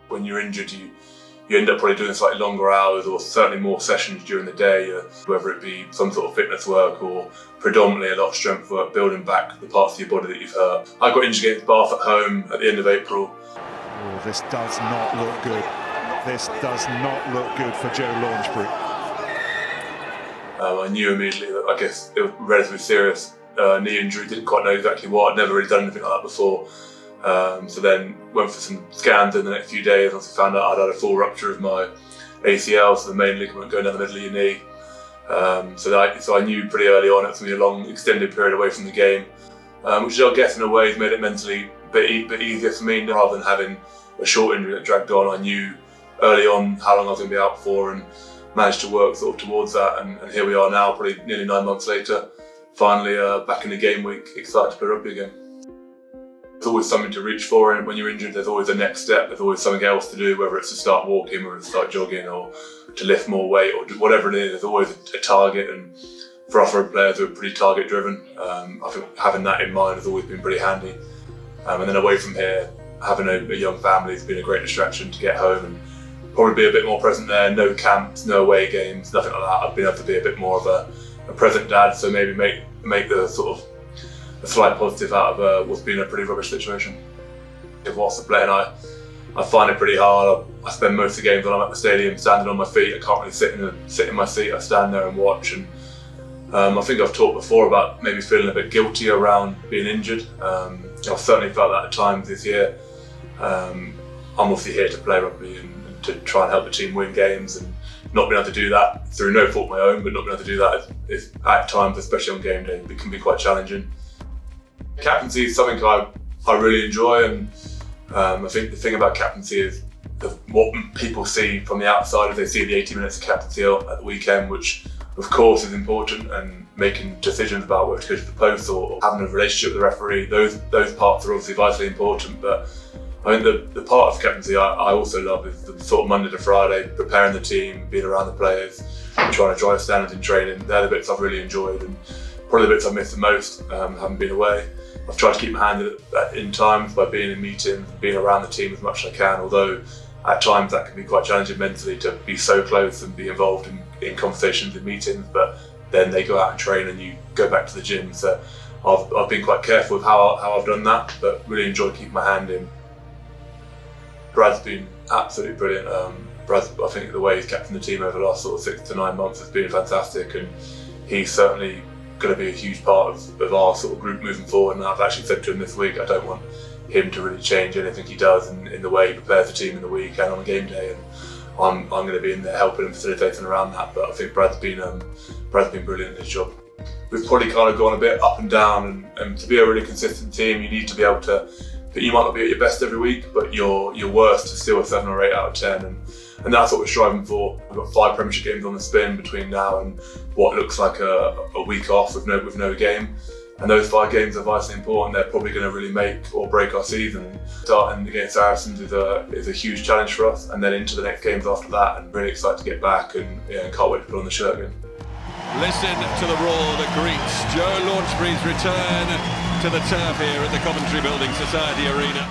When you're injured, you end up probably doing slightly longer hours or certainly more sessions during the day, whether it be some sort of fitness work or predominantly a lot of strength work, building back the parts of your body that you've hurt. I got injured against Bath at home at the end of April. Oh, this does not look good. This does not look good for Joe Launchbury. I knew immediately that I guess it was relatively serious knee injury, didn't quite know exactly what, I'd never really done anything like that before. So then went for some scans in the next few days and also found out I'd had a full rupture of my ACL, so the main ligament going down the middle of your knee. So I knew pretty early on it was going to be a long extended period away from the game, which I guess in a way has made it mentally a bit easier for me rather than having a short injury that dragged on. I knew early on how long I was going to be out for and managed to work sort of towards that, and here we are now, probably nearly 9 months later, finally back in the game week, excited to play rugby again. There's always something to reach for, and when you're injured there's always a next step, there's always something else to do, whether it's to start walking or to start jogging or to lift more weight or whatever it is, there's always a target, and for us rugby players who are pretty target driven, I think having that in mind has always been pretty handy. And then away from here, having a young family has been a great distraction to get home and probably be a bit more present there. No camps, no away games, nothing like that. I've been able to be a bit more of a present dad, so maybe make the sort of a slight positive out of what's been a pretty rubbish situation. Whilst I'm playing, I find it pretty hard. I spend most of the games when I'm at the stadium standing on my feet. I can't really sit in my seat. I stand there and watch. And I think I've talked before about maybe feeling a bit guilty around being injured. I've certainly felt that at times this year. I'm obviously here to play rugby and to try and help the team win games, and not being able to do that through no fault of my own, but not being able to do that is at times, especially on game day, it can be quite challenging. Captaincy is something I really enjoy, and I think the thing about captaincy is what people see from the outside if they see the 80 minutes of captaincy at the weekend, which of course is important, and making decisions about whether to go to the post or having a relationship with the referee, those parts are obviously vitally important. But I think the part of captaincy I also love is the sort of Monday to Friday, preparing the team, being around the players, and trying to drive standards in training. They're the bits I've really enjoyed, and probably the bits I've missed the most, having been away. I've tried to keep my hand in times by being in meetings, being around the team as much as I can, although at times that can be quite challenging mentally to be so close and be involved in conversations and meetings, but then they go out and train and you go back to the gym. So I've been quite careful with how I've done that, but really enjoyed keeping my hand in. Brad's been absolutely brilliant. Brad, I think the way he's captained the team over the last sort of 6 to 9 months has been fantastic, and he's certainly going to be a huge part of our sort of group moving forward. And I've actually said to him this week, I don't want him to really change anything he does in the way he prepares the team in the week and on a game day, and I'm going to be in there helping and facilitating around that. But I think Brad's been brilliant in his job. We've probably kind of gone a bit up and down, and to be a really consistent team, you need to be able to. You might not be at your best every week, but your worst is still a 7 or 8 out of 10, and that's what we're striving for. We've got 5 Premiership games on the spin between now and what looks like a week off with no game. And those 5 games are vitally important. They're probably going to really make or break our season. Starting against Saracens is a huge challenge for us, and then into the next games after that, and really excited to get back, and can't wait to put on the shirt again. Listen to the roar that greets Joe Launchbury's return to the turf here at the Coventry Building Society Arena.